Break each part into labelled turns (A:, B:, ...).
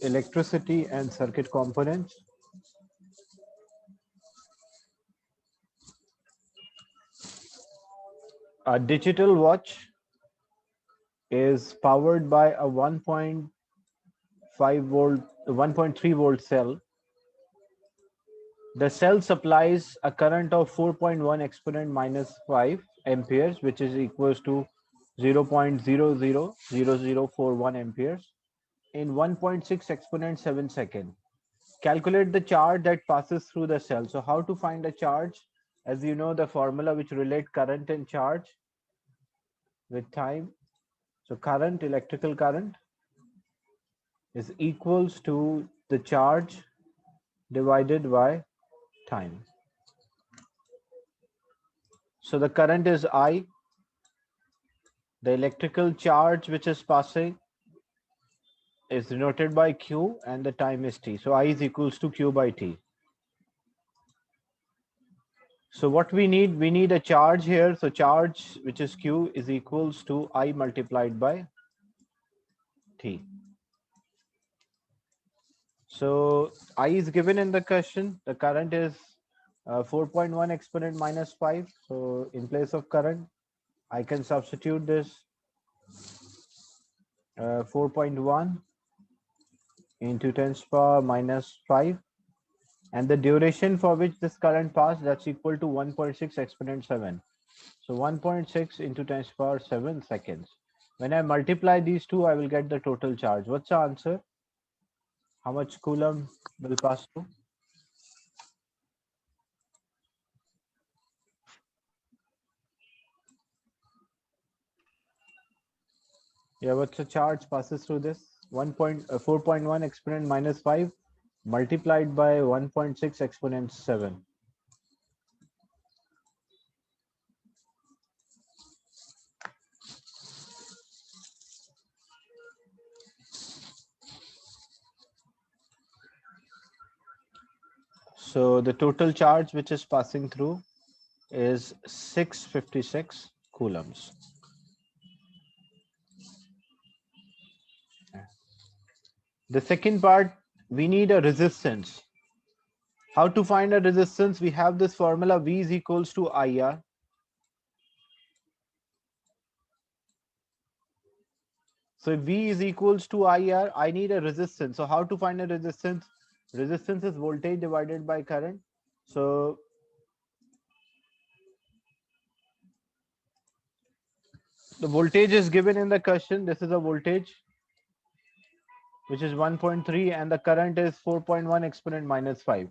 A: electricity and circuit components. A digital watch is powered by a 1.5 volt, 1.3 volt cell. The cell supplies a current of 4.1 exponent minus 5 amperes, which is equals to 0.000041 amperes in 1.6 exponent 7 second. Calculate the charge that passes through the cell. So how to find a charge? As you know, the formula which relate current and charge with time. So current, electrical current, is equals to the charge divided by time. So the current is I, the electrical charge which is passing is denoted by Q, and the time is T. So I is equals to Q by T. So what we need a charge here. So charge which is Q is equals to I multiplied by T. So I is given in the question. The current is 4.1 exponent minus 5. So in place of current, I can substitute this 4.1 into 10 to the power minus 5. And the duration for which this current passed, that's equal to 1.6 exponent 7. So 1.6 into 10 to the power 7 seconds. When I multiply these two, I will get the total charge. What's the answer? How much coulomb will pass through? Yeah, what's the charge passes through this? 4.1 exponent minus 5 multiplied by 1.6 exponent 7. So the total charge which is passing through is 656 coulombs. The second part, we need a resistance. How to find a resistance? We have this formula V is equals to IR. So if V is equals to IR, I need a resistance. So how to find a resistance? Resistance is voltage divided by current. So the voltage is given in the question. This is a voltage which is 1.3 and the current is 4.1 exponent minus 5.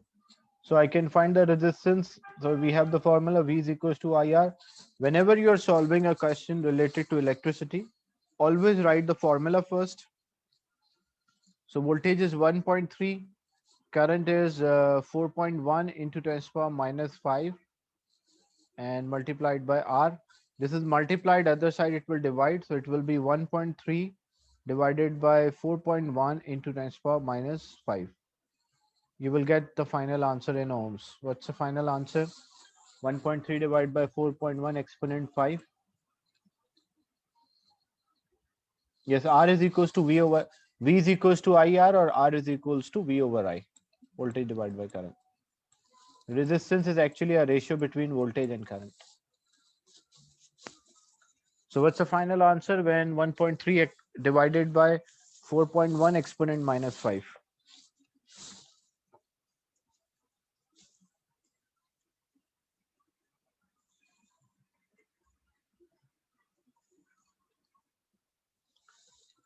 A: So I can find the resistance. So we have the formula V is equals to IR. Whenever you are solving a question related to electricity, always write the formula first. So voltage is 1.3, current is 4.1 into 10 to the power minus 5 and multiplied by R. This is multiplied, other side it will divide. So it will be 1.3 divided by 4.1 into 10 to the power minus 5. You will get the final answer in ohms. What's the final answer? 1.3 divided by 4.1 exponent 5. Yes, R is equals to V over V is equals to IR, or R is equals to V over I. Voltage divided by current. Resistance is actually a ratio between voltage and current. So what's the final answer when 1.3 divided by 4.1 exponent minus 5?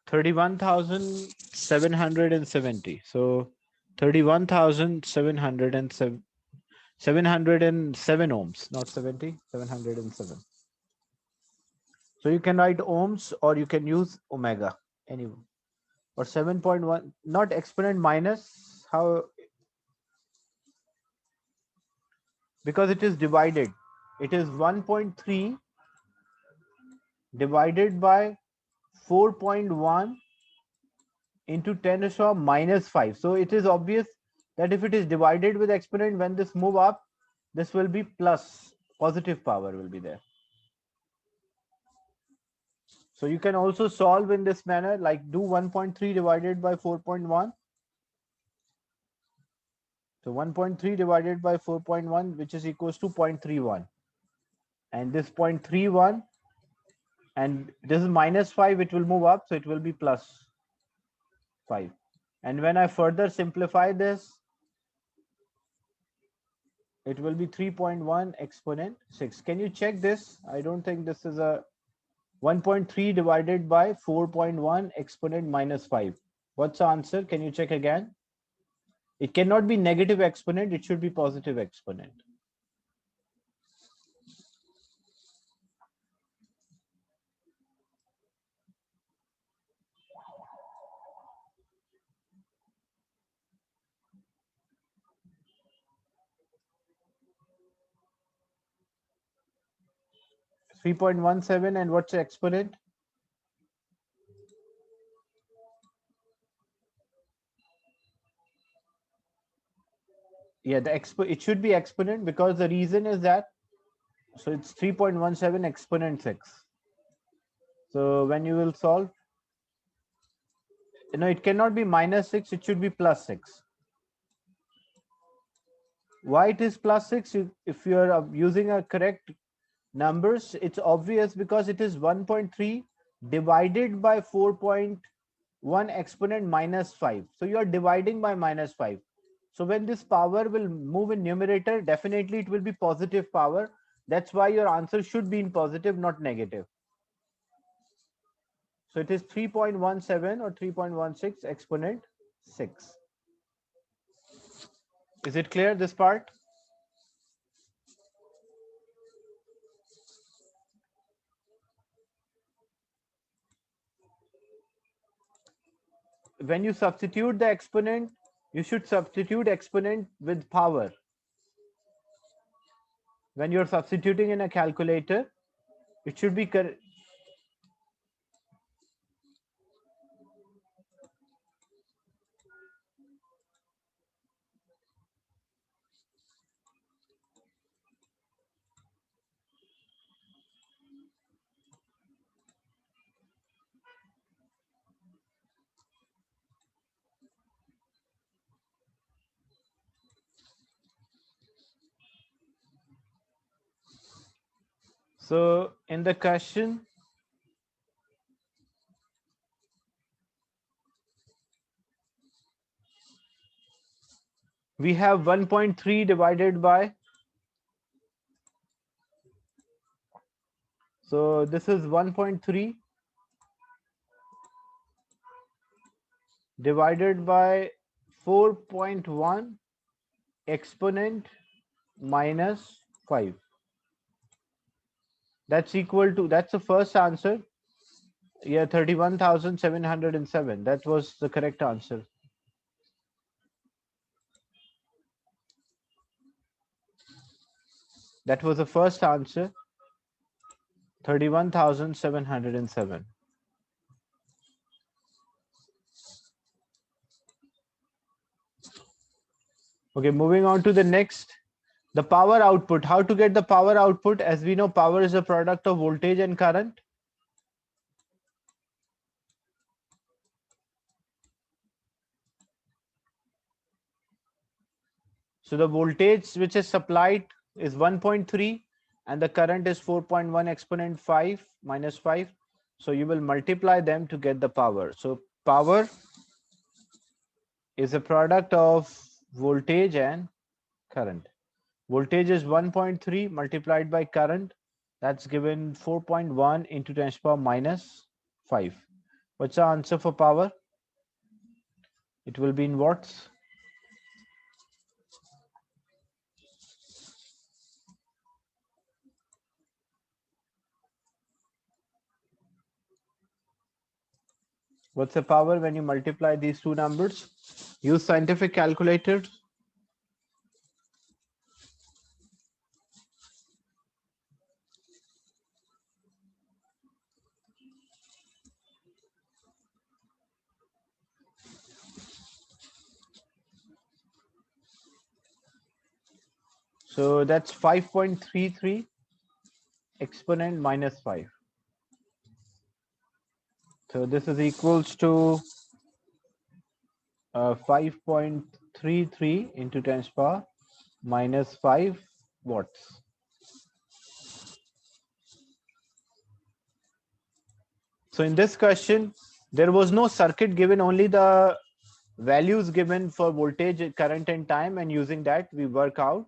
A: $31,770. So 31,707 707 ohms, not 70, 707. So you can write ohms or you can use omega, anyway. Or 7.1, not exponent minus, how? Because it is divided. It is 1.3 divided by 4.1 into 10 to the power minus 5. So it is obvious that if it is divided with exponent, when this move up, this will be plus, positive power will be there. So you can also solve in this manner, like do 1.3 divided by 4.1 So 1.3 divided by 4.1, which is equals to 0.31. And this 0.31, and this is minus 5, it will move up, so it will be plus 5. And when I further simplify this, it will be 3.1 exponent 6. Can you check this? I don't think this is a 1.3 divided by 4.1 exponent minus 5. What's the answer? Can you check again? It cannot be negative exponent. It should be positive exponent. Three 3.17, and what's the exponent? Yeah, it should be exponent, because the reason is that, so it's 3.17 exponent 6. So when you will solve, it cannot be minus 6, it should be plus 6. Why it is plus 6? If you are using a correct numbers, it's obvious, because it is 1.3 divided by 4.1 exponent minus 5. So you are dividing by minus 5. So when this power will move in numerator, definitely it will be positive power. That's why your answer should be in positive, not negative. So it is 3.17 or 3.16 exponent 6. Is it clear, this part? When you substitute the exponent, you should substitute exponent with power. When you're substituting in a calculator, it should be correct. So in the question, we have 1.3 divided by, so this is 1.3 divided by 4.1 exponent minus 5. That's equal to, that's the first answer. Yeah, 31,707. That was the correct answer. That was the first answer. 31,707. Okay, moving on to the next. The power output. How to get the power output? As we know, power is a product of voltage and current. So the voltage which is supplied is 1.3 and the current is 4.1 exponent 5 minus 5. So you will multiply them to get the power. So power is a product of voltage and current. Voltage is 1.3 multiplied by current. That's given 4.1 into 10 to the power minus 5. What's the answer for power? It will be in watts. What's the power when you multiply these two numbers? Use scientific calculators. So that's 5.33 exponent minus 5. So this is equals to 5.33 0.33 into 10 to the power minus 5 watts. So in this question, there was no circuit given, only the values given for voltage, current and time, and using that we work out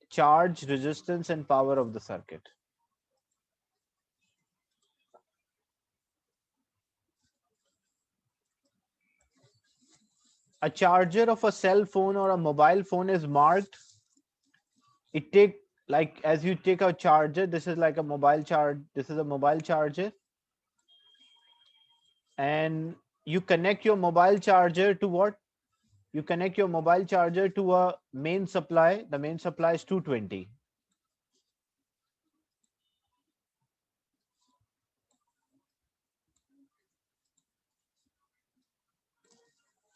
A: charge, resistance and power of the circuit. A charger of a cell phone or a mobile phone is marked. It take, like, as you take a charger, this is like a mobile charge, this is a mobile charger, and you connect your mobile charger to what? You connect your mobile charger to a main supply. The main supply is 220.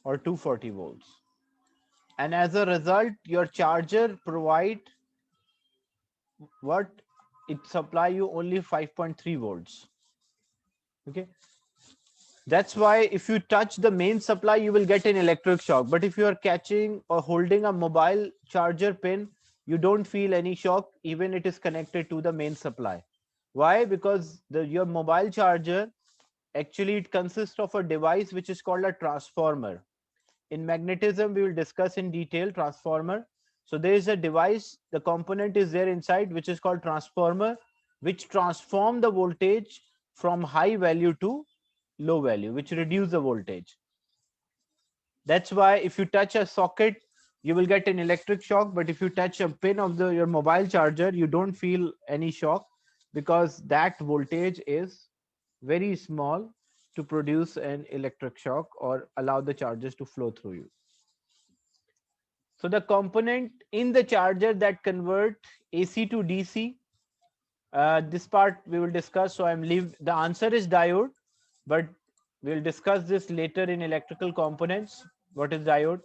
A: Or 240 volts. And as a result, your charger provide what? It supply you only 5.3 volts. Okay. That's why if you touch the main supply, you will get an electric shock. But if you are catching or holding a mobile charger pin, you don't feel any shock, even it is connected to the main supply. Why? Because your mobile charger, actually it consists of a device which is called a transformer. In magnetism, we will discuss in detail transformer. So there is a device, the component is there inside, which is called transformer, which transform the voltage from high value to low value, which reduce the voltage. That's why if you touch a socket, you will get an electric shock. But if you touch a pin of your mobile charger, you don't feel any shock, because that voltage is very small to produce an electric shock or allow the charges to flow through you. So the component in the charger that convert AC to DC, this part we will discuss. So the answer is diode, but we'll discuss this later in electrical components. What is diode?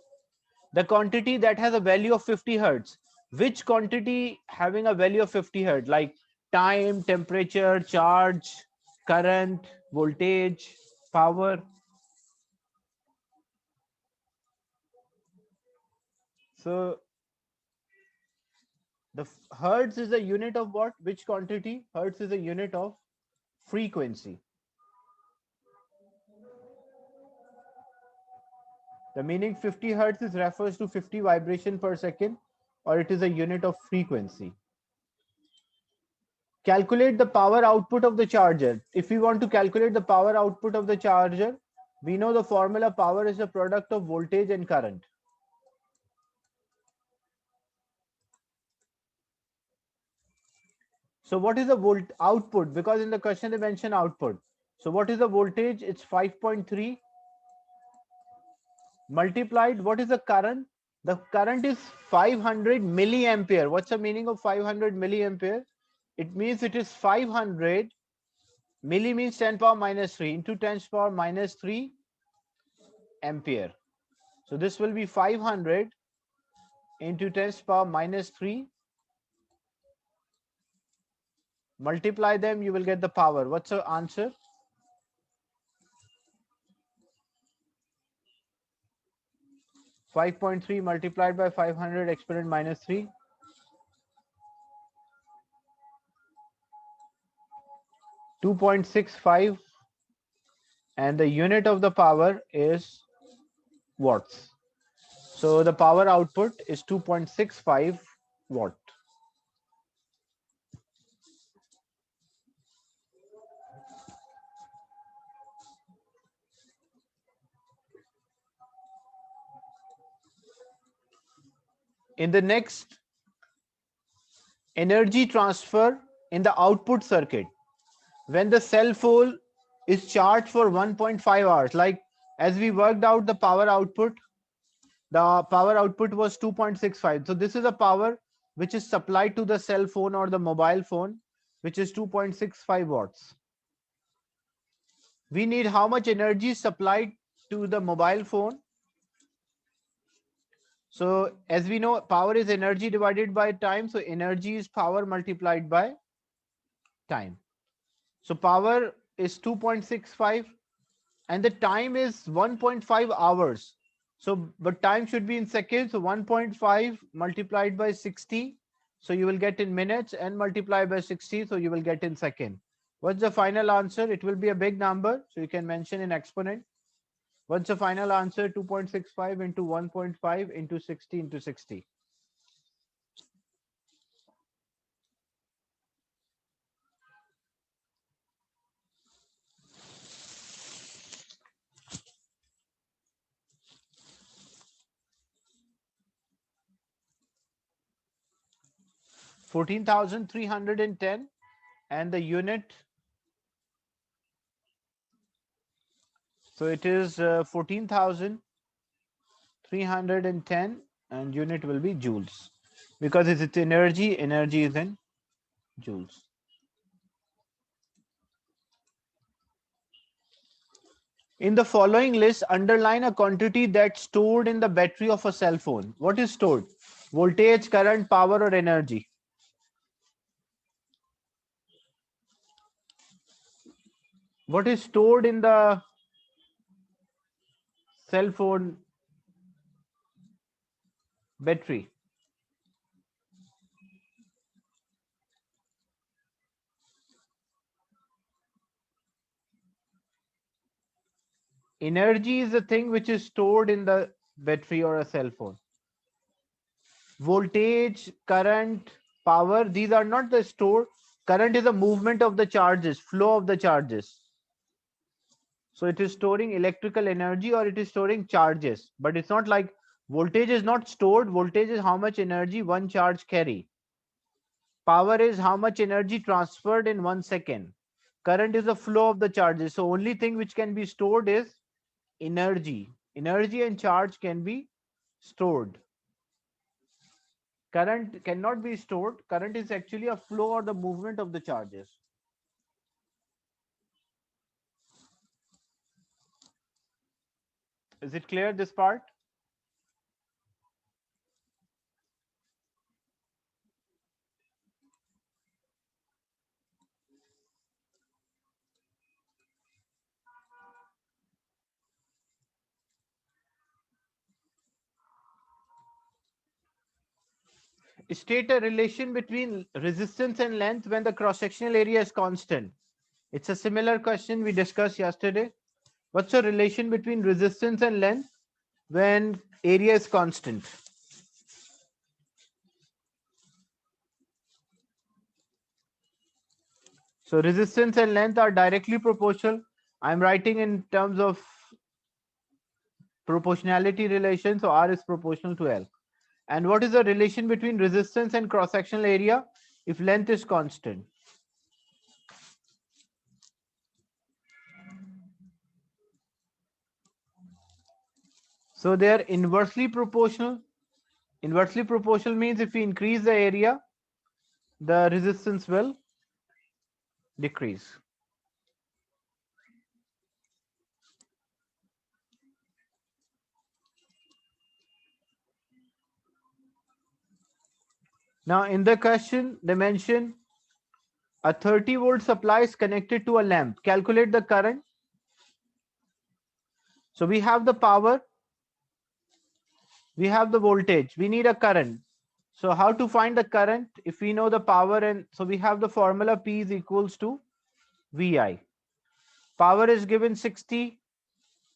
A: The quantity that has a value of 50 hertz. Which quantity having a value of 50 hertz? Like time, temperature, charge, current, voltage, power. So the hertz is a unit of what? Which quantity? Hertz is a unit of frequency. The meaning 50 hertz is refers to 50 vibration per second, or it is a unit of frequency. Calculate the power output of the charger. If we want to calculate the power output of the charger, we know the formula: power is a product of voltage and current. So what is the volt output? Because in the question they mention output. So what is the voltage? It's 5.3 multiplied. What is the current? The current is 500 milliampere. What's the meaning of 500 milliampere? It means it is 500. Milli means 10 power minus 3 into 10 power minus 3 ampere. So this will be 500 into 10 power minus 3. Multiply them, you will get the power. What's the answer? .3 multiplied by 500 exponent minus 3. 2.65, and the unit of the power is watts. So the power output is 2.65 watt. In the next, energy transfer in the output circuit. When the cell phone is charged for 1.5 hours, like as we worked out the power output was 2.65. So this is a power which is supplied to the cell phone or the mobile phone, which is 2.65 watts. We need how much energy supplied to the mobile phone? So as we know, power is energy divided by time. So energy is power multiplied by time. So power is 2.65 and the time is 1.5 hours. So, but time should be in seconds. So 1.5 multiplied by 60. So you will get in minutes, and multiply by 60. So you will get in second. What's the final answer? It will be a big number. So you can mention in exponent. What's the final answer? 2.65 into 1.5 into 60 into 60. 14,310, and the unit. So it is 14,310, and unit will be joules, because it's energy. Energy is in joules. In the following list, underline a quantity that's stored in the battery of a cell phone. What is stored? Voltage, current, power, or energy? What is stored in the cell phone battery? Energy is the thing which is stored in the battery or a cell phone. Voltage, current, power, these are not the stored. Current is the movement of the charges, flow of the charges. So it is storing electrical energy, or it is storing charges, but it's not like voltage is not stored. Voltage is how much energy one charge carry. Power is how much energy transferred in 1 second. Current is the flow of the charges. So only thing which can be stored is energy. Energy and charge can be stored. Current cannot be stored. Current is actually a flow or the movement of the charges. Is it clear, this part? State a relation between resistance and length when the cross-sectional area is constant. It's a similar question we discussed yesterday. What's the relation between resistance and length when area is constant? So resistance and length are directly proportional. I'm writing in terms of proportionality relation. So R is proportional to L. And what is the relation between resistance and cross-sectional area if length is constant? So they are inversely proportional. Inversely proportional means if we increase the area, the resistance will decrease. Now in the question, they mention a 30-volt supply is connected to a lamp. Calculate the current. So we have the power, we have the voltage, we need a current. So how to find the current if we know the power? And so we have the formula P is equals to VI. Power is given 60,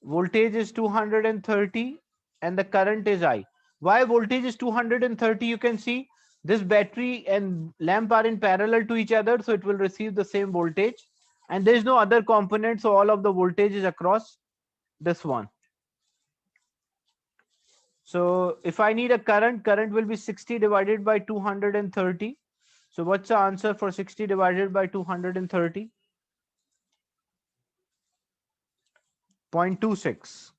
A: voltage is 230, and the current is I. Why voltage is 230? You can see this battery and lamp are in parallel to each other, so it will receive the same voltage. And there is no other component, so all of the voltage is across this one. So if I need a current, current will be 60 divided by 230. So what's the answer for 60 divided by 230? 0.26.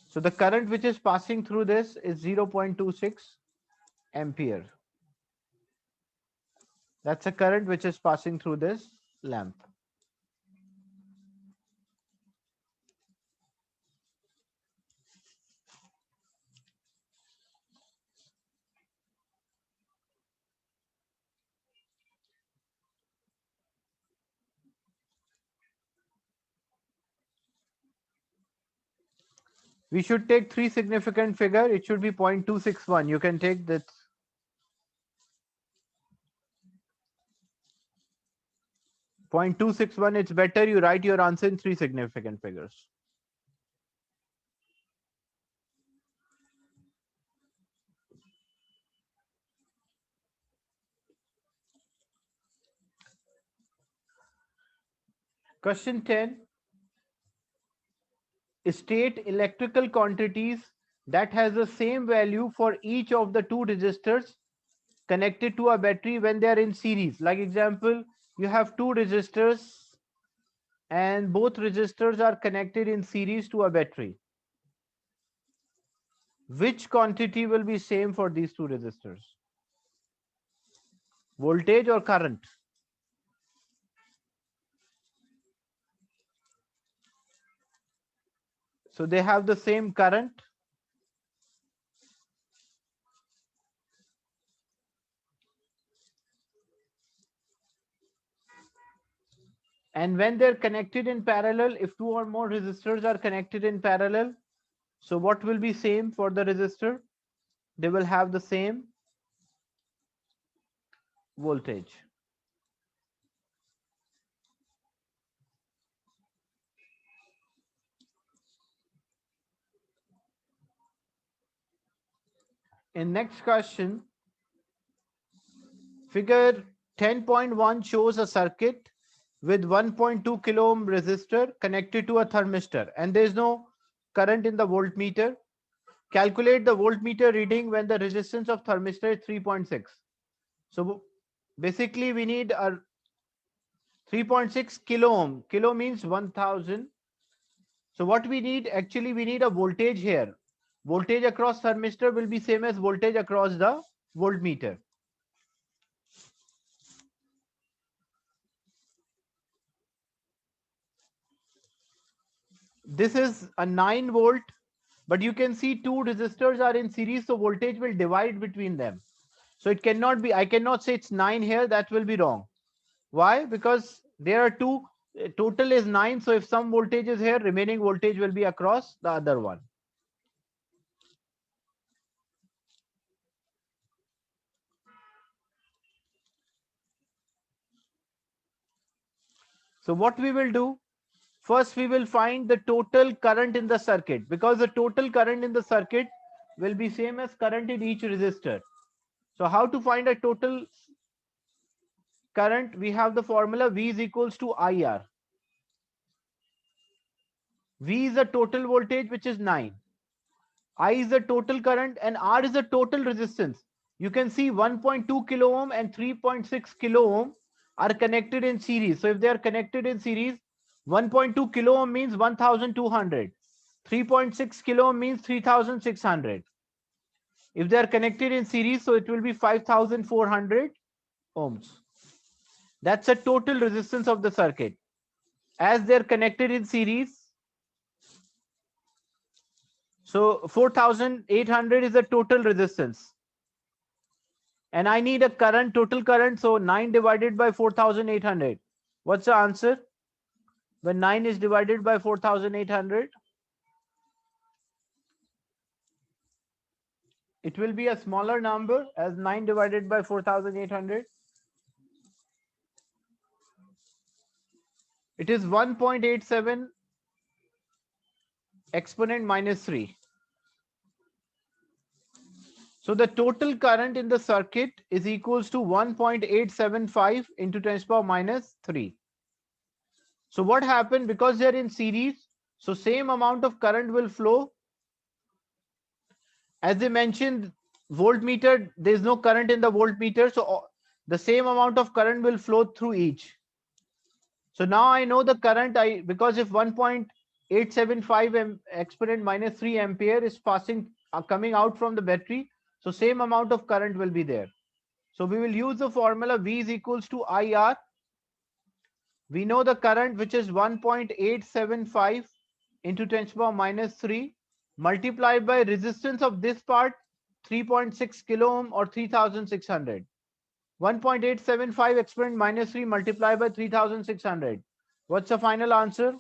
A: So the current which is passing through this is 0.26 ampere. That's a current which is passing through this lamp. We should take three significant figure. It should be 0.261. You can take that. 0.261. It's better you write your answer in three significant figures. Question 10. State electrical quantities that has the same value for each of the two resistors connected to a battery when they are in series. Like example, you have two resistors and both resistors are connected in series to a battery. Which quantity will be same for these two resistors? Voltage or current? So they have the same current. And when they're connected in parallel, if two or more resistors are connected in parallel, so what will be same for the resistor? They will have the same voltage. In next question, figure 10.1 shows a circuit with 1.2 kilo ohm resistor connected to a thermistor and there is no current in the voltmeter. Calculate the voltmeter reading when the resistance of thermistor is 3.6. So basically we need a 3.6 kilo ohm. Kilo means 1000. So what we need, actually we need a voltage here. Voltage across thermistor will be same as voltage across the voltmeter. This is a 9 volt, but you can see two resistors are in series, so voltage will divide between them. So it cannot be, I cannot say it's 9 here, that will be wrong. Why? Because there are two, total is 9, so if some voltage is here, remaining voltage will be across the other one. So what we will do, first we will find the total current in the circuit, because the total current in the circuit will be same as current in each resistor. So how to find a total current? We have the formula V is equals to IR. V is the total voltage, which is 9. I is the total current and R is the total resistance. You can see 1.2 kilo ohm and 3.6 kilo ohm are connected in series. So if they are connected in series, 1.2 kilo ohm means 1200. 3.6 kilo ohm means 3600. If they are connected in series, so it will be 5400 ohms. That's the total resistance of the circuit. As they are connected in series, so 4800 is the total resistance. And I need a current, total current. So 9 divided by 4800. What's the answer? When 9 is divided by 4800, it will be a smaller number as 9 divided by 4800. It is 1.87 exponent minus 3. So the total current in the circuit is equals to 1.875 into 10 to the power minus 3. So what happened, because they are in series, so same amount of current will flow. As they mentioned, voltmeter, there is no current in the voltmeter, so the same amount of current will flow through each. So now I know the current, because if 1.875 exponent minus 3 ampere is passing, coming out from the battery, so same amount of current will be there. So we will use the formula V is equals to IR. We know the current, which is 1.875 into 10 to the power minus 3 multiplied by resistance of this part, 3.6 kilo ohm or 3600. 1.875 exponent minus 3 multiplied by 3600. What's the final answer?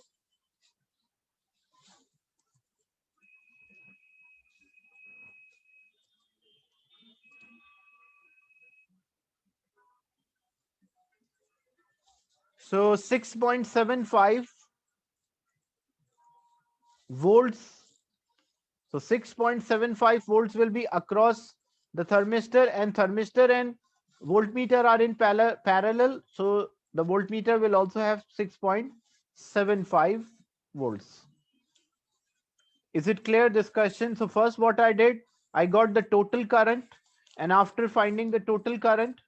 A: So 6.75 volts. So 6.75 volts will be across the thermistor, and voltmeter are in parallel. So the voltmeter will also have 6.75 volts. Is it clear, this question? So first what I did, I got the total current, and after finding the total current,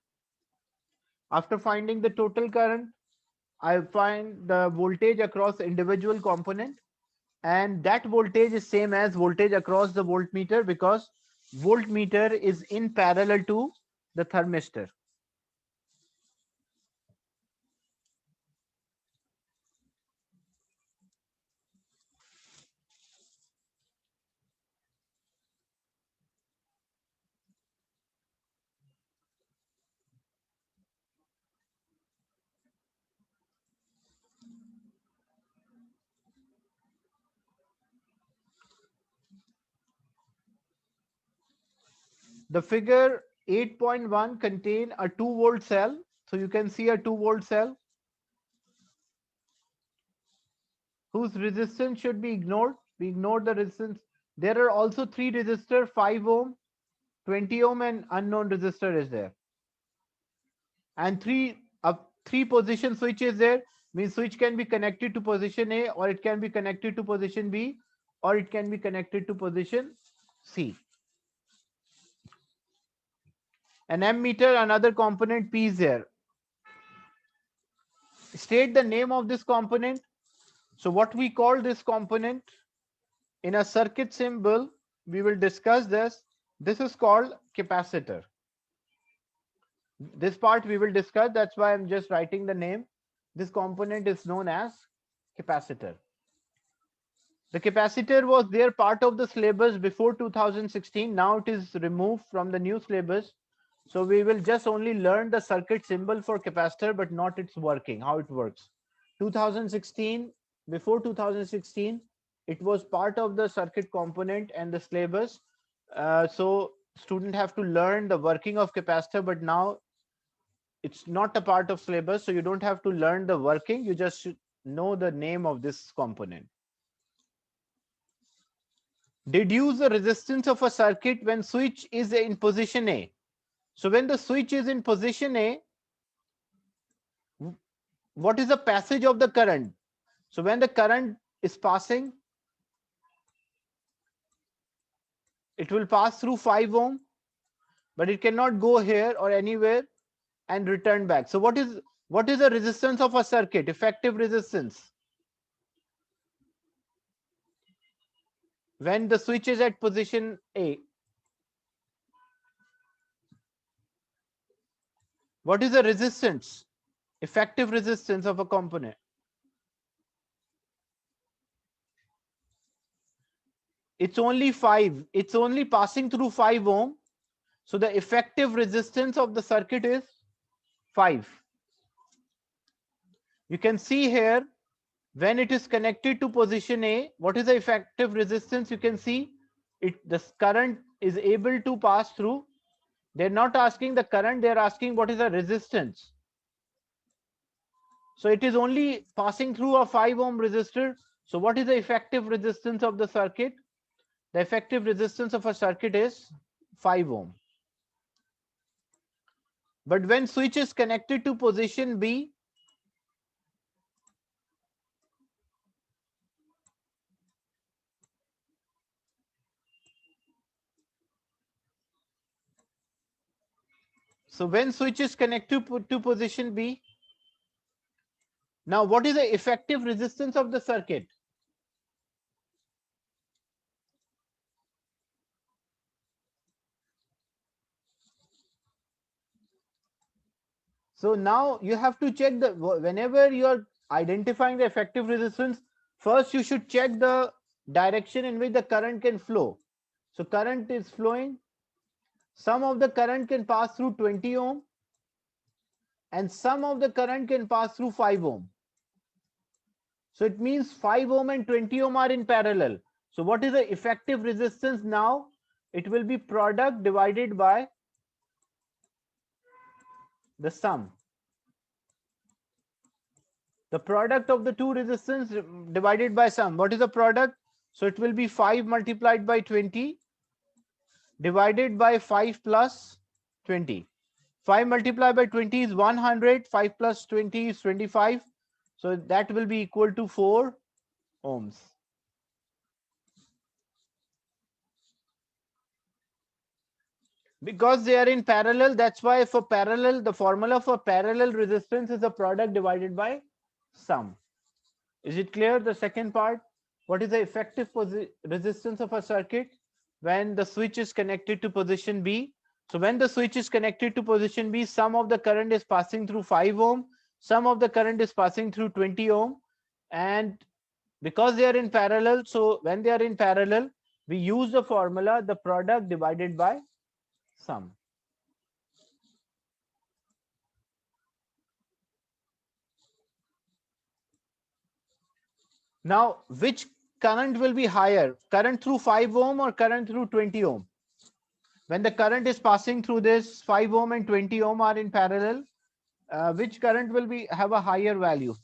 A: I find the voltage across individual component, and that voltage is same as voltage across the voltmeter because voltmeter is in parallel to the thermistor. The figure 8.1 contain a 2-volt cell. So you can see a 2-volt cell whose resistance should be ignored. We ignored the resistance. There are also 3 resistors, 5 ohm, 20 ohm, and unknown resistor is there. And 3 position switch is there. Means switch can be connected to position A, or it can be connected to position B, or it can be connected to position C. An ammeter, another component P is there. State the name of this component. So what we call this component in a circuit symbol, we will discuss this. This is called capacitor. This part we will discuss. That's why I'm just writing the name. This component is known as capacitor. The capacitor was there part of the syllabus before 2016. Now it is removed from the new syllabus. So we will just only learn the circuit symbol for capacitor, but not its working, how it works. 2016, before 2016, it was part of the circuit component and the syllabus. So students have to learn the working of capacitor, but now it's not a part of syllabus. So you don't have to learn the working. You just should know the name of this component. Deduce the resistance of a circuit when switch is in position A. So when the switch is in position A, what is the passage of the current? So when the current is passing, it will pass through 5 ohm, but it cannot go here or anywhere and return back. So what is the resistance of a circuit? Effective resistance. When the switch is at position A, what is the resistance? Effective resistance of a component. It's only 5. It's only passing through 5 ohm. So the effective resistance of the circuit is 5. You can see here, when it is connected to position A, what is the effective resistance? You can see this current is able to pass through. They're not asking the current, they're asking what is the resistance. So it is only passing through a 5 ohm resistor. So what is the effective resistance of the circuit? The effective resistance of a circuit is 5 ohm. But when switch is connected to position B, so when switch is connected to position B, now what is the effective resistance of the circuit? So now you have to check whenever you are identifying the effective resistance, first you should check the direction in which the current can flow. So current is flowing. Some of the current can pass through 20 ohm and some of the current can pass through 5 ohm. So it means 5 ohm and 20 ohm are in parallel. So what is the effective resistance now? It will be product divided by the sum. The product of the two resistance divided by sum. What is the product? So it will be 5 multiplied by 20 divided by 5 plus 20. 5 multiplied by 20 is 100. 5 plus 20 is 25. So that will be equal to 4 ohms. Because they are in parallel, that's why for parallel, the formula for parallel resistance is the product divided by sum. Is it clear? The second part, what is the effective resistance of a circuit when the switch is connected to position B? So when the switch is connected to position B, some of the current is passing through 5 ohm, some of the current is passing through 20 ohm, and because they are in parallel, so when they are in parallel, we use the formula, the product divided by sum. Now, which current will be higher? Current through 5 ohm or current through 20 ohm? When the current is passing through this 5 ohm and 20 ohm are in parallel, which current will have a higher value?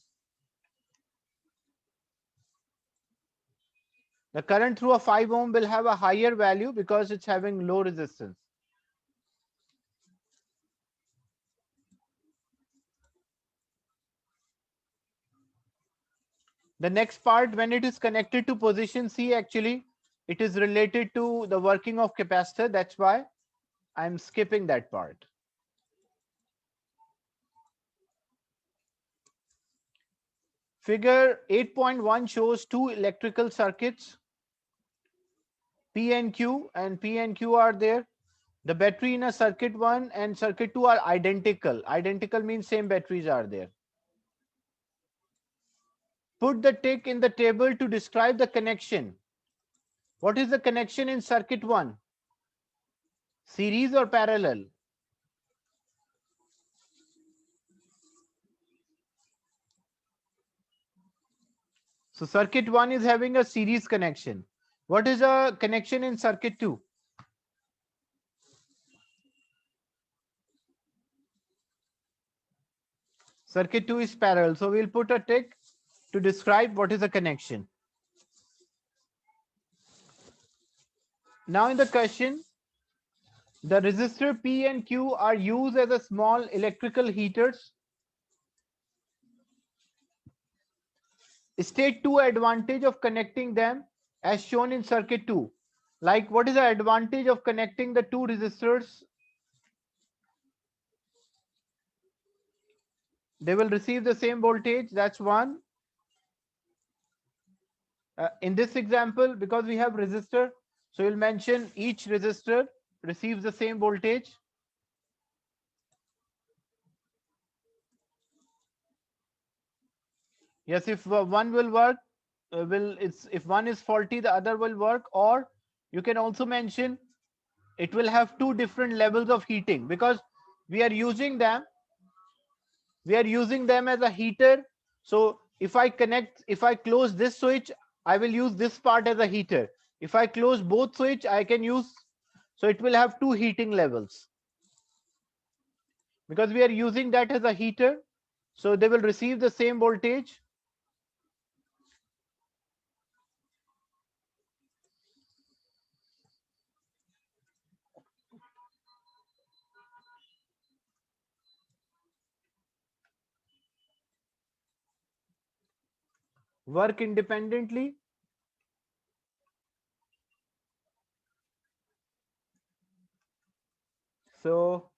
A: The current through a 5 ohm will have a higher value because it's having low resistance. The next part, when it is connected to position C, actually, it is related to the working of capacitor. That's why I'm skipping that part. Figure 8.1 shows two electrical circuits, P and Q are there. The battery in a circuit 1 and circuit 2 are identical. Identical means same batteries are there. Put the tick in the table to describe the connection. What is the connection in circuit 1? Series or parallel? So circuit 1 is having a series connection. What is a connection in circuit 2? Circuit 2 is parallel. So we'll put a tick to describe what is a connection. Now in the question, the resistor P and Q are used as a small electrical heaters. State 2 advantage of connecting them as shown in circuit 2. Like, what is the advantage of connecting the two resistors? They will receive the same voltage. That's one. In this example, because we have resistor, so you'll mention each resistor receives the same voltage. Yes, if one will work, if one is faulty, the other will work. Or you can also mention it will have two different levels of heating, because we are using them as a heater. So if I close this switch, I will use this part as a heater. If I close both switch, I can use, so it will have two heating levels because we are using that as a heater. So they will receive the same voltage. Work independently. So,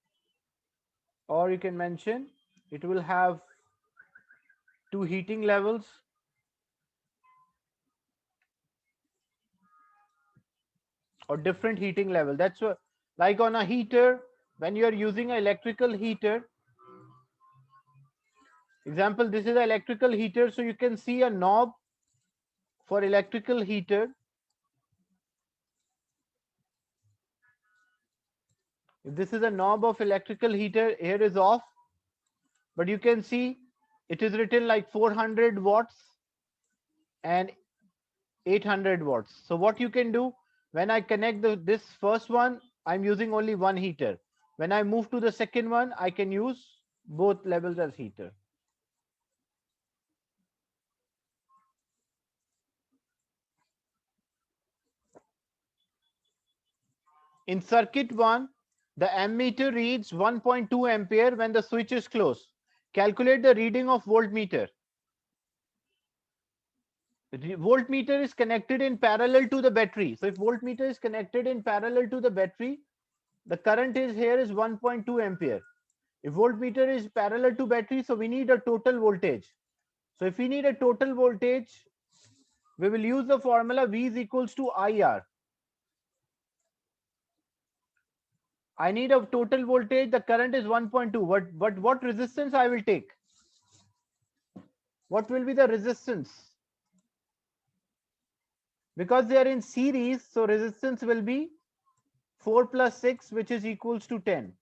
A: or you can mention it will have two heating levels. Or different heating level. That's what, like on a heater, when you are using an electrical heater. Example, this is an electrical heater, so you can see a knob for electrical heater. If this is a knob of electrical heater, here is off, but you can see it is written like 400 watts and 800 watts. So what you can do, when I connect this first one, I'm using only one heater. When I move to the second one, I can use both levels as heater. In circuit 1, the ammeter reads 1.2 ampere when the switch is closed. Calculate the reading of voltmeter. Voltmeter is connected in parallel to the battery. So if voltmeter is connected in parallel to the battery, the current is here is 1.2 ampere. If voltmeter is parallel to battery, so we need a total voltage. So if we need a total voltage, we will use the formula V is equals to IR. I need a total voltage, the current is 1.2. What resistance I will take? What will be the resistance? Because they are in series, so resistance will be 4 plus 6, which is equals to 10.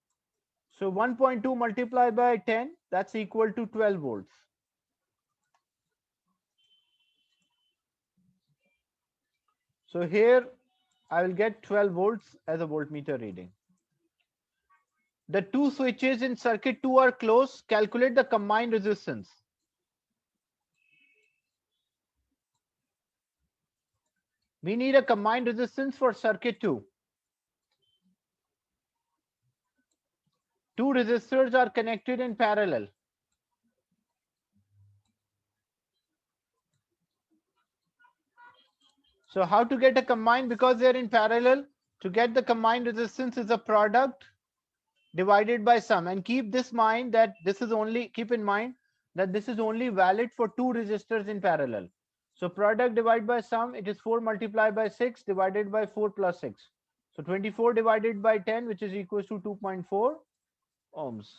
A: So 1.2 multiplied by 10, that's equal to 12 volts. So here I will get 12 volts as a voltmeter reading. The two switches in circuit 2 are closed. Calculate the combined resistance. We need a combined resistance for circuit 2. Two resistors are connected in parallel. So how to get a combined? Because they are in parallel, to get the combined resistance is a product divided by sum. And keep this mind that this is only, keep in mind that this is only valid for two resistors in parallel. So product divided by sum, it is 4 multiplied by 6 divided by 4 plus 6. So 24 divided by 10, which is equals to 2.4 ohms.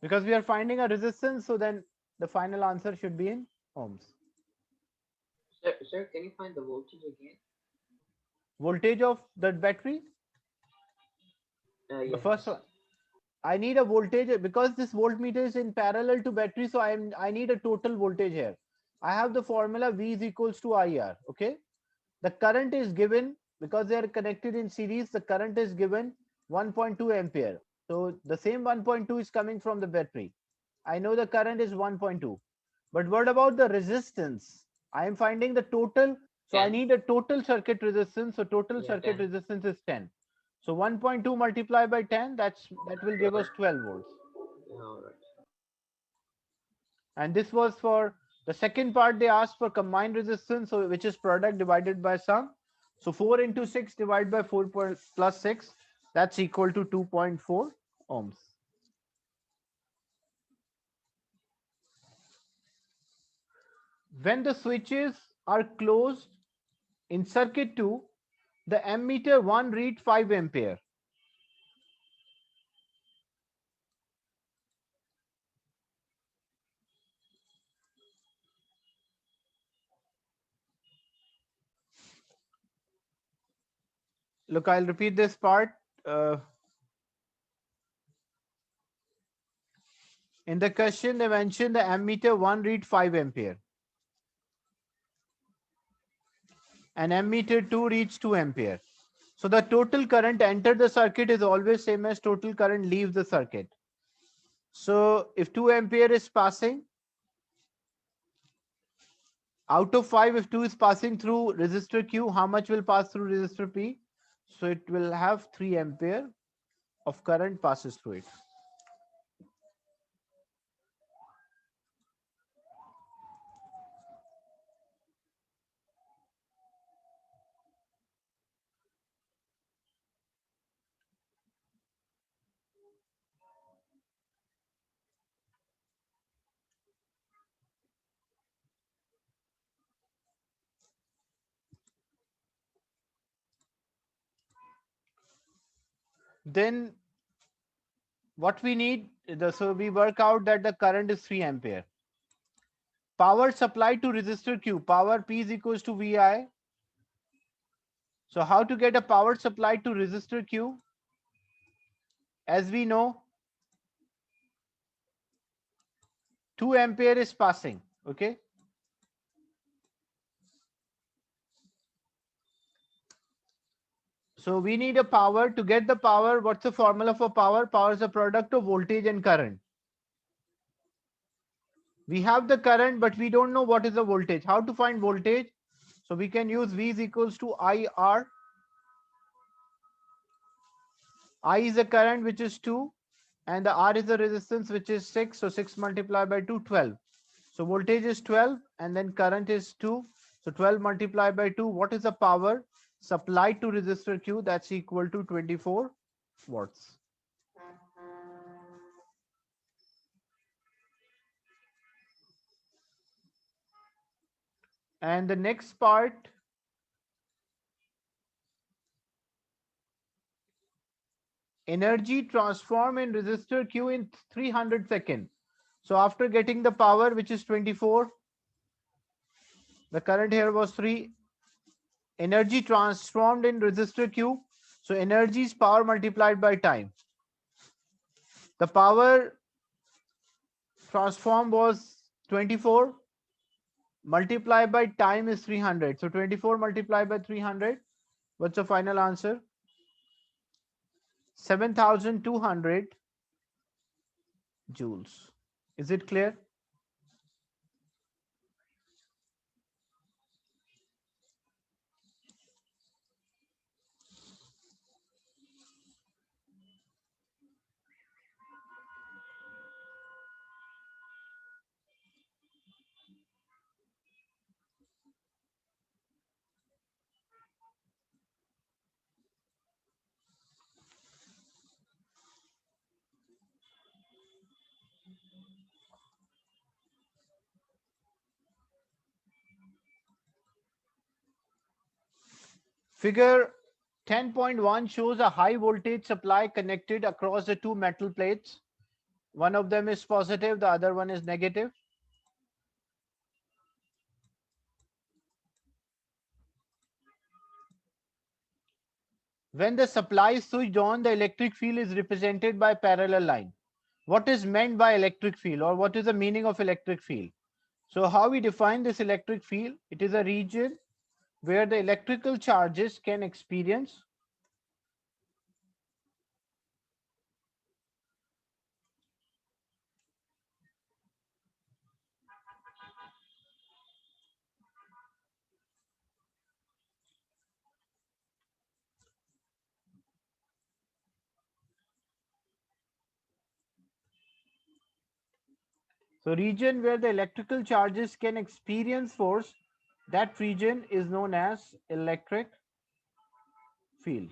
A: Because we are finding a resistance, so then the final answer should be in ohms.
B: Sir, can you find the voltage again?
A: Voltage of the battery? The
B: Yes.
A: first one. I need a voltage because this voltmeter is in parallel to battery, so I need a total voltage here. I have the formula V is equals to IR. Okay, the current is given because they are connected in series. The current is given 1.2 ampere. So the same 1.2 is coming from the battery. I know the current is 1.2. But what about the resistance? I am finding the total. So I
B: 10.
A: need a total circuit resistance. So total
B: Yeah,
A: circuit
B: 10.
A: resistance is 10. So 1.2 multiplied by 10, that will give us 12 volts.
B: All right.
A: And this was for the second part. They asked for combined resistance, so which is product divided by sum. So 4 into 6 divided by 4 plus 6, that's equal to 2.4 ohms. When the switches are closed in circuit 2, the ammeter 1 read 5 ampere. Look, I'll repeat this part. In the question, they mentioned the ammeter 1 read 5 ampere. And ammeter 2 reads 2 ampere. So the total current enter the circuit is always same as total current leaves the circuit. So if 2 ampere is passing, out of 5, if 2 is passing through resistor Q, how much will pass through resistor P? So it will have 3 ampere of current passes through it. Then what we need, so we work out that the current is 3 ampere. Power supplied to resistor Q, power P is equals to VI. So how to get a power supplied to resistor Q? As we know, 2 ampere is passing, okay? So we need a power. To get the power, what's the formula for power? Power is a product of voltage and current. We have the current, but we don't know what is the voltage. How to find voltage? So we can use V is equals to IR. I is the current, which is 2, and the R is the resistance, which is 6. So 6 multiplied by 2, 12. So voltage is 12, and then current is 2. So 12 multiplied by 2, what is the power supplied to resistor Q? That's equal to 24 watts. And the next part, energy transform in resistor Q in 300 seconds. So after getting the power, which is 24, the current here was 3, energy transformed in resistor Q. So energy is power multiplied by time. The power transform was 24, multiplied by time is 300. So 24 multiplied by 300. What's the final answer? 7,200 joules. Is it clear? Figure 10.1 shows a high voltage supply connected across the two metal plates. One of them is positive, the other one is negative. When the supply is switched on, the electric field is represented by parallel line. What is meant by electric field, or what is the meaning of electric field? So how we define this electric field? It is a region where the electrical charges can experience so region where the electrical charges can experience force, that region is known as electric field.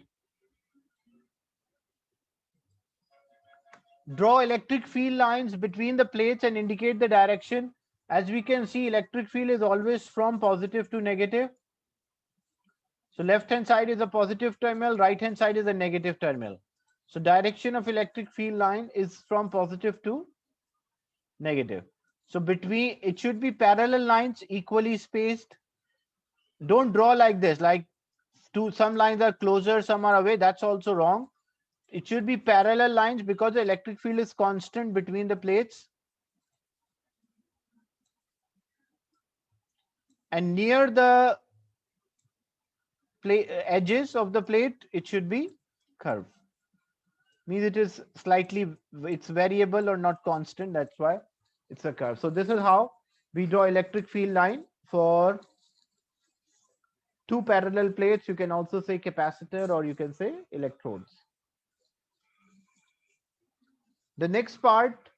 A: Draw electric field lines between the plates and indicate the direction. As we can see, electric field is always from positive to negative. So left hand side is a positive terminal, right hand side is a negative terminal. So direction of electric field line is from positive to negative. So between, it should be parallel lines equally spaced. Don't draw like this, like some lines are closer, some are away. That's also wrong. It should be parallel lines because the electric field is constant between the plates. And near the edges of the plate, it should be curved. Means it is slightly, it's variable or not constant. That's why it's a curve. So this is how we draw electric field line for two parallel plates. You can also say capacitor, or you can say electrodes. The next part,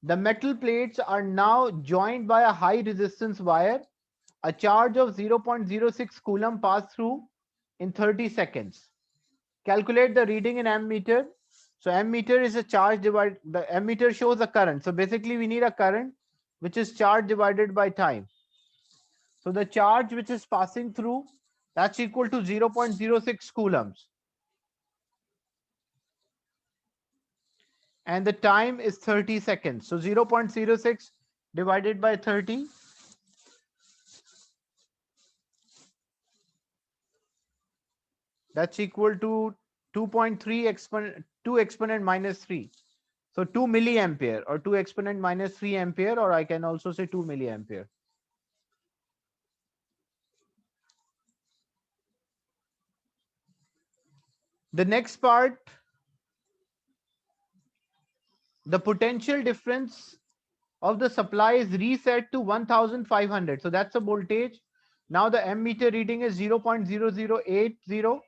A: the metal plates are now joined by a high resistance wire. A charge of 0.06 coulomb pass through in 30 seconds. Calculate the reading in ammeter. So ammeter is a charge divided, the ammeter shows a current. So basically we need a current which is charge divided by time. So the charge which is passing through, that's equal to 0.06 coulombs. And the time is 30 seconds. So 0.06 divided by 30. That's equal to 2.3 exponent 2 exponent minus 3. So 2 milliampere, or 2 exponent minus 3 ampere, or I can also say 2 milliampere. The next part, the potential difference of the supply is reset to 1500. So that's the voltage. Now the ammeter reading is 0.0080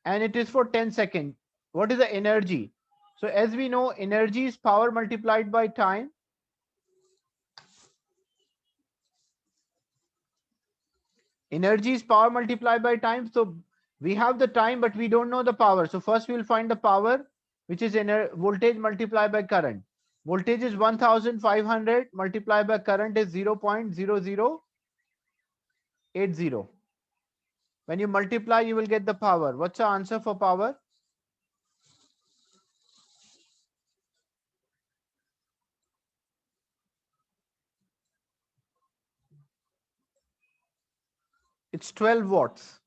A: and it is for 10 seconds. What is the energy? So as we know, energy is power multiplied by time. Energy is power multiplied by time. So we have the time, but we don't know the power. So first we'll find the power, which is voltage multiplied by current. Voltage is 1500 multiplied by current is 0.0080. When you multiply, you will get the power. What's the answer for power? It's 12 watts.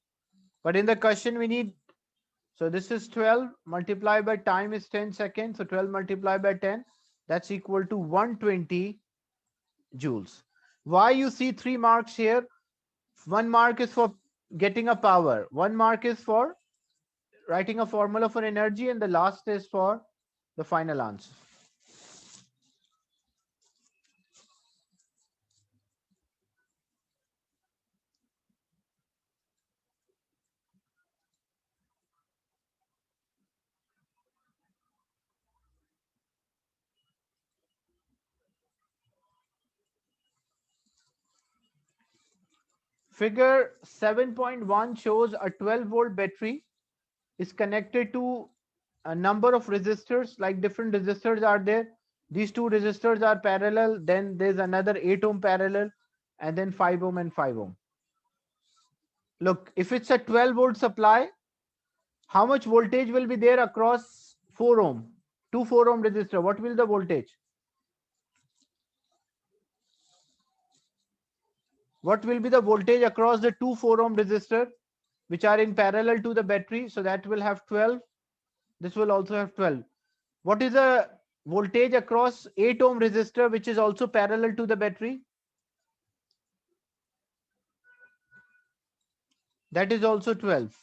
A: But in the question, we need, so this is 12 multiplied by time is 10 seconds. So 12 multiplied by 10, that's equal to 120 joules. Why you see 3 marks here? 1 mark is for getting a power. 1 mark is for writing a formula for energy. And the last is for the final answer. Figure 7.1 shows a 12-volt battery is connected to a number of resistors, like different resistors are there. These two resistors are parallel. Then there's another 8 ohm parallel, and then 5 ohm and 5 ohm. Look, if it's a 12-volt supply, how much voltage will be there across 4 ohm? 2 4 ohm resistor. What will the voltage? What will be the voltage across the 2 4 ohm resistor, which are in parallel to the battery? So that will have 12. This will also have 12. What is the voltage across 8 ohm resistor, which is also parallel to the battery? That is also 12.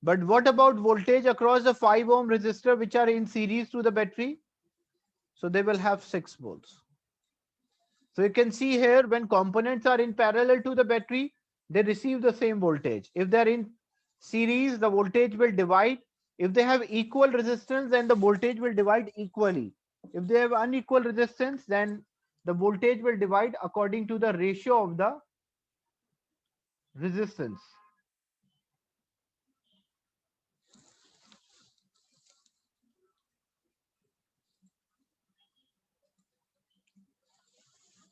A: But what about voltage across the 5 ohm resistor, which are in series to the battery? So they will have 6 volts. So you can see here, when components are in parallel to the battery, they receive the same voltage. If they're in series, the voltage will divide. If they have equal resistance, then the voltage will divide equally. If they have unequal resistance, then the voltage will divide according to the ratio of the resistance.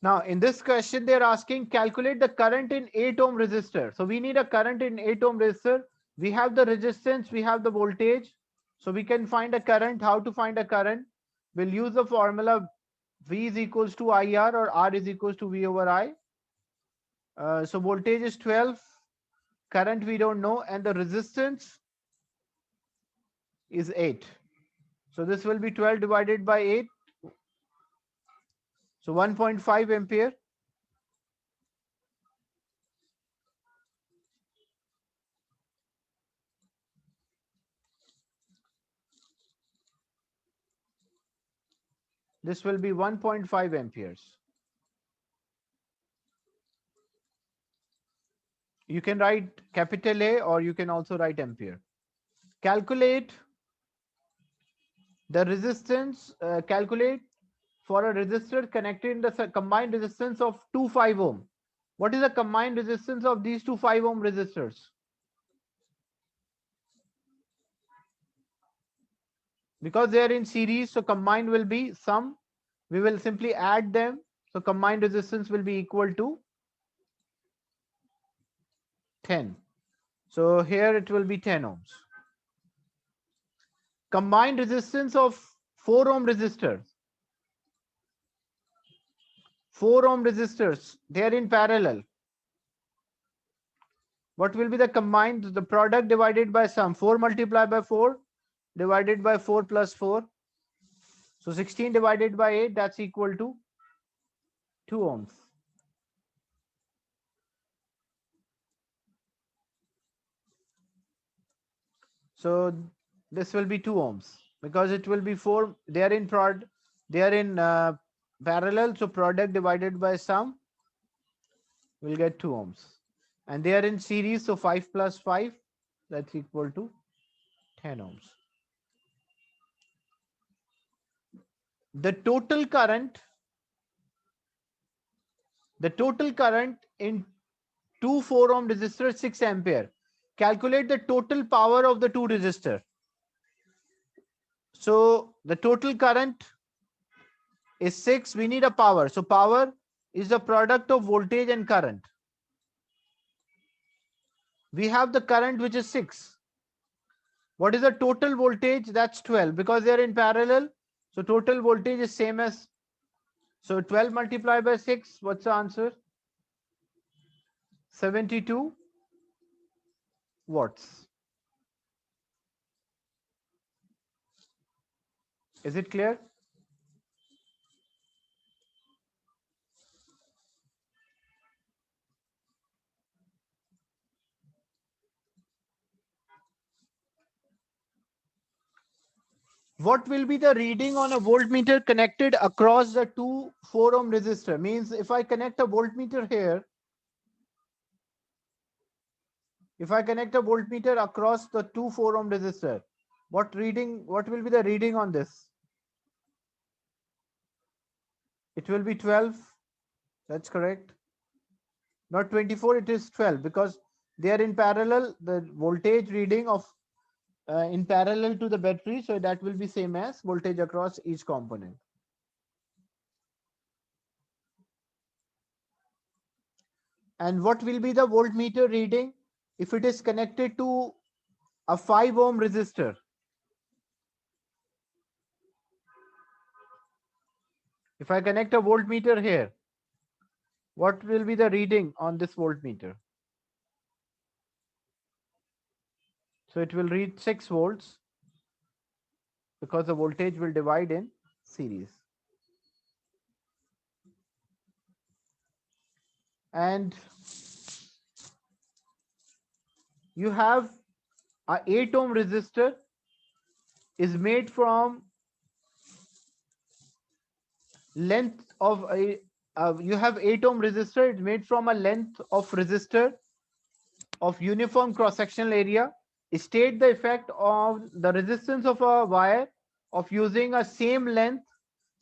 A: Now, in this question, they're asking calculate the current in 8 ohm resistor. So we need a current in 8 ohm resistor. We have the resistance, we have the voltage. So we can find a current. How to find a current? We'll use the formula V is equals to IR, or R is equals to V over I. So voltage is 12, current we don't know, and the resistance is 8. So this will be 12 divided by 8. So 1.5 ampere. This will be 1.5 amperes. You can write capital A, or you can also write ampere. Calculate the resistance, calculate for a resistor connected in the combined resistance of 2 5 ohm. What is the combined resistance of these two 5 ohm resistors? Because they are in series, so combined will be sum. We will simply add them. So combined resistance will be equal to 10. So here it will be 10 ohms. Combined resistance of 4 ohm resistors. 4 ohm resistors, they are in parallel. What will be the combined, the product divided by sum? 4 multiplied by 4 divided by 4 plus 4. So 16 divided by 8, that's equal to 2 ohms. So this will be 2 ohms because it will be 4. They are in parallel, so product divided by sum will get 2 ohms. And they are in series, so 5 plus 5, that's equal to 10 ohms. The total current in two 4 ohm resistor is 6 ampere. Calculate the total power of the two resistor. So the total current is 6. We need a power. So power is the product of voltage and current. We have the current, which is 6. What is the total voltage? That's 12, because they are in parallel. So total voltage is same as, so 12 multiplied by 6. What's the answer? 72 watts. Is it clear? What will be the reading on a voltmeter connected across the two 4 ohm resistor? Means if I connect a voltmeter here, if I connect a voltmeter across the two 4 ohm resistor, what will be the reading on this? It will be 12. That's correct. Not 24, it is 12, because they are in parallel. The voltage reading of in parallel to the battery, so that will be same as voltage across each component. And what will be the voltmeter reading if it is connected to a 5 ohm resistor? If I connect a voltmeter here, what will be the reading on this voltmeter? So it will read 6 volts, because the voltage will divide in series. And you have a 8 ohm resistor is made from length of a you have 8 ohm resistor. It's made from a length of resistor of uniform cross-sectional area. State the effect of the resistance of a wire of using a same length,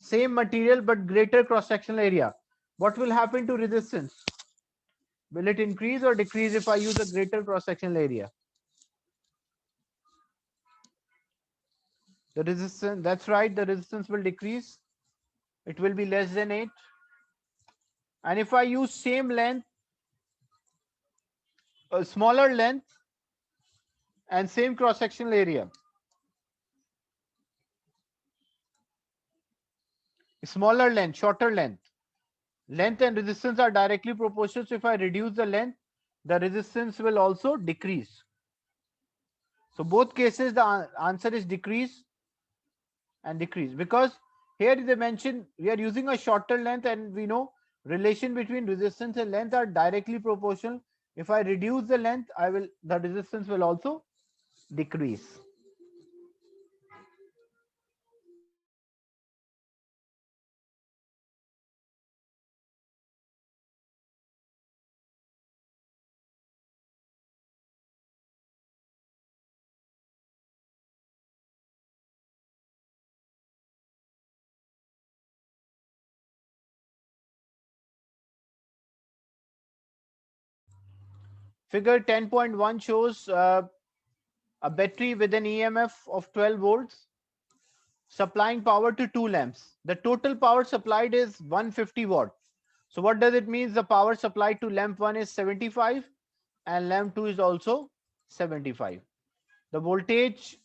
A: same material, but greater cross-sectional area. What will happen to resistance? Will it increase or decrease if I use a greater cross-sectional area? The resistance, that's right, the resistance will decrease. It will be less than 8. And if I use same length, a smaller length, and same cross-sectional area, smaller length, shorter length, length and resistance are directly proportional. So if I reduce the length, the resistance will also decrease. So both cases, the answer is decrease and decrease, because here they mention we are using a shorter length, and we know relation between resistance and length are directly proportional. If I reduce the length, the resistance will also decrease. Figure 10.1 shows a battery with an EMF of 12 volts supplying power to two lamps. The total power supplied is 150 watt. So what does it mean? The power supplied to lamp 1 is 75 and lamp 2 is also 75. The voltage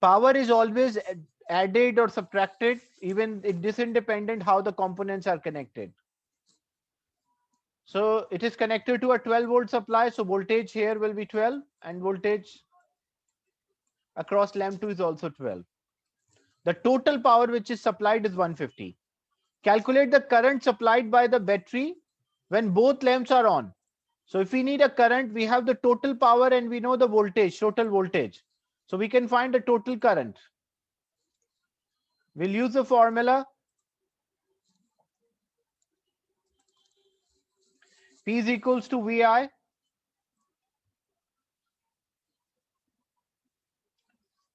A: power is always added or subtracted, even it is independent how the components are connected. So it is connected to a 12 volt supply. So voltage here will be 12 and voltage across lamp 2 is also 12. The total power which is supplied is 150. Calculate the current supplied by the battery when both lamps are on. So if we need a current, we have the total power and we know the voltage, total voltage. So we can find the total current. We'll use the formula P is equals to VI.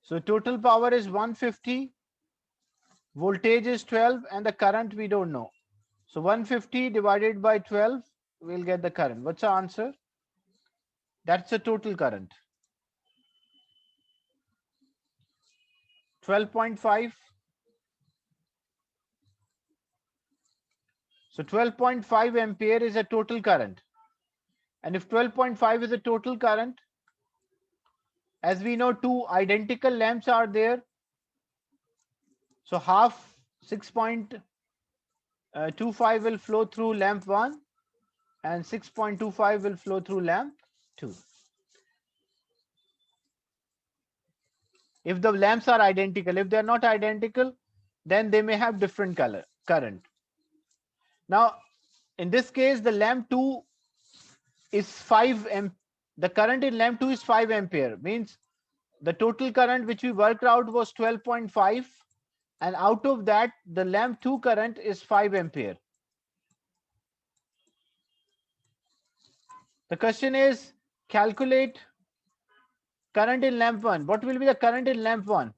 A: So total power is 150, voltage is 12, and the current we don't know. So 150 divided by 12, we'll get the current. What's the answer? That's the total current. 12.5. So 12.5 ampere is a total current. And if 12.5 is a total current, as we know, two identical lamps are there. So half 6.25 will flow through lamp 1 and 6.25 will flow through lamp 2. If the lamps are identical, if they're not identical, then they may have different color current. Now, in this case, the lamp 2 is 5 amp. The current in lamp 2 is 5 ampere, means the total current which we worked out was 12.5, and out of that, the lamp 2 current is 5 ampere. The question is, calculate current in lamp 1. What will be the current in lamp 1?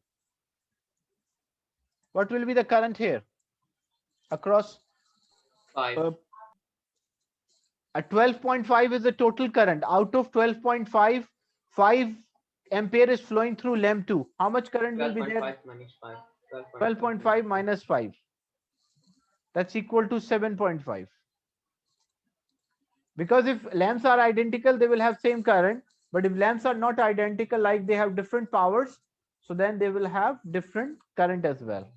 A: What will be the current here? Across
B: 5.
A: A 12.5 is the total current. Out of 12.5, 5 ampere is flowing through lamp 2. How much current will be there?
B: 12.5 minus 5.
A: 12.5 minus 5. That's equal to 7.5. Because if lamps are identical, they will have same current. But if lamps are not identical, like they have different powers, so then they will have different current as well.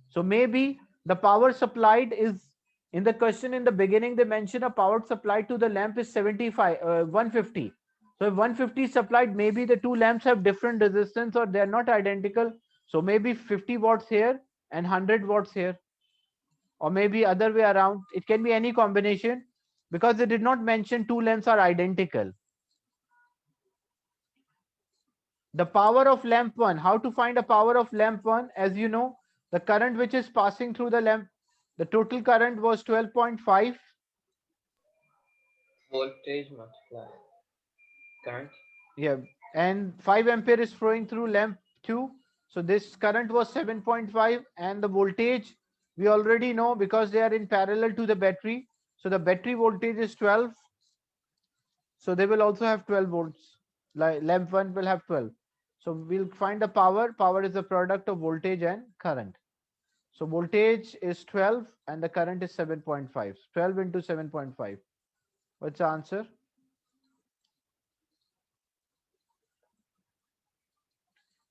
A: So maybe the power supplied is, in the question in the beginning, they mentioned a power supplied to the lamp is 150. So if 150 is supplied, maybe the two lamps have different resistance or they are not identical. So maybe 50 watts here and 100 watts here. Or maybe other way around. It can be any combination because they did not mention two lamps are identical. The power of lamp 1. How to find a power of lamp 1? As you know, the current which is passing through the lamp, the total current was 12.5.
B: Voltage multiplied current.
A: Yeah, and 5 ampere is flowing through lamp 2. So this current was 7.5, and the voltage we already know because they are in parallel to the battery. So the battery voltage is 12. So they will also have 12 volts. Like lamp 1 will have 12. So we'll find the power. Power is a product of voltage and current. So voltage is 12 and the current is 7.5. 12 into 7.5. What's the answer?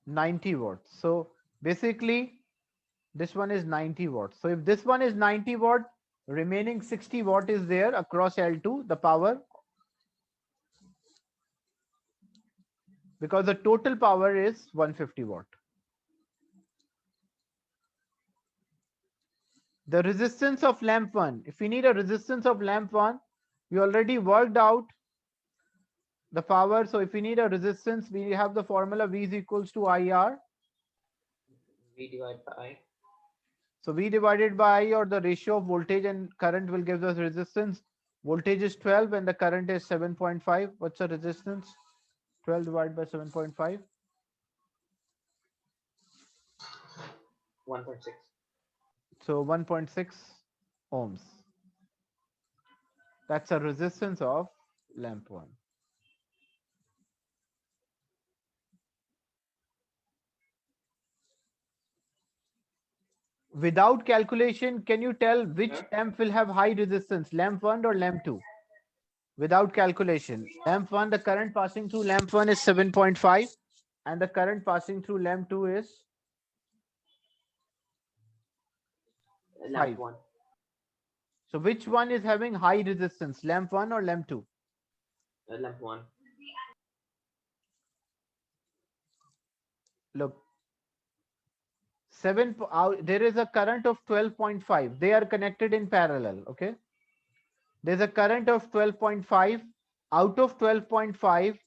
A: 90 watts. So basically, this one is 90 watts. So if this one is 90 watt, remaining 60 watt is there across L2, the power. Because the total power is 150 watt. The resistance of lamp 1. If we need a resistance of lamp 1, we already worked out the power. So if we need a resistance, we have the formula V is equals to IR.
B: V divided by I.
A: So V divided by I, or the ratio of voltage and current, will give us resistance. Voltage is 12 and the current is 7.5. What's the resistance? 12 divided by 7.5.
B: 1.6.
A: So 1.6 ohms. That's a resistance of lamp 1. Without calculation, can you tell which lamp will have high resistance, lamp 1 or lamp 2? Without calculation, lamp 1, the current passing through lamp 1 is 7.5 and the current passing through lamp 2 is
B: Lamp
A: 5.
B: 1.
A: So which one is having high resistance, lamp 1 or lamp 2?
B: Lamp 1.
A: Look, there is a current of 12.5. They are connected in parallel. Okay, there's a current of 12.5. Out of 12.5,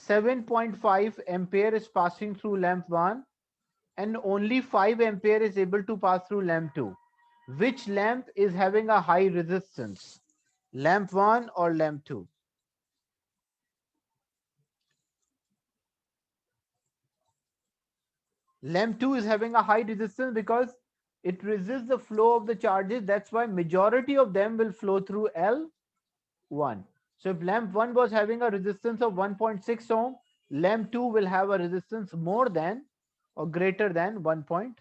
A: 7.5 ampere is passing through lamp 1 and only 5 ampere is able to pass through lamp 2. Which lamp is having a high resistance? Lamp 1 or lamp 2? Lamp 2 is having a high resistance because it resists the flow of the charges. That's why majority of them will flow through L1. So if lamp 1 was having a resistance of 1.6 ohm, lamp 2 will have a resistance more than or greater than 1.6.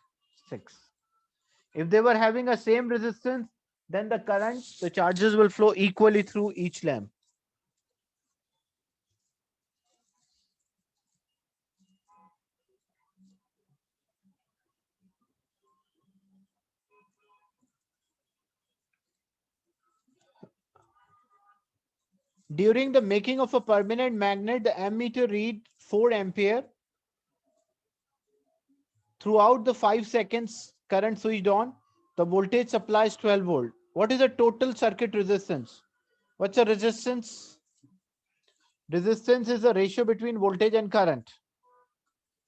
A: If they were having a same resistance, then the current, the charges will flow equally through each lamp. During the making of a permanent magnet, the ammeter read 4 ampere. Throughout the 5 seconds current switched on, the voltage supplies 12 volt. What is the total circuit resistance? What's the resistance? Resistance is the ratio between voltage and current.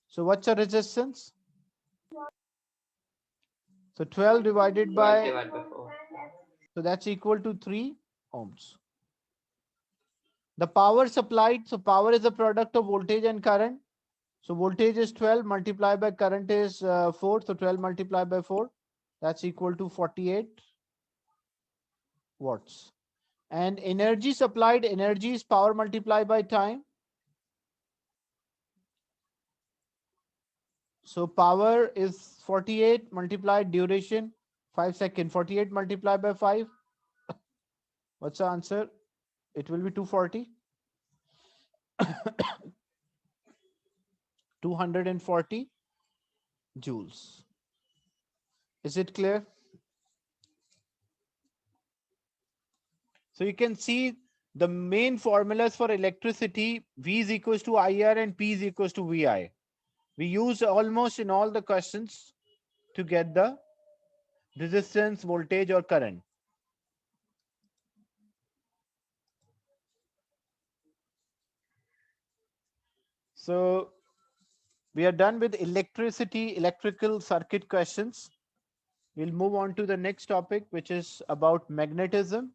A: So what's the resistance? So 12 divided by,
B: Divide by 4.
A: so that's equal to 3 ohms. The power supplied, so power is the product of voltage and current. So voltage is 12 multiplied by current is 4. So 12 multiplied by 4, that's equal to 48 watts. And energy supplied, energy is power multiplied by time. So power is 48 multiplied duration 5 seconds. 48 multiplied by 5. What's the answer? It will be 240. 240 joules. Is it clear? So you can see the main formulas for electricity. V is equals to IR and P is equals to VI. We use almost in all the questions to get the resistance, voltage or current. So we are done with electricity, electrical circuit questions. We'll move on to the next topic, which is about magnetism.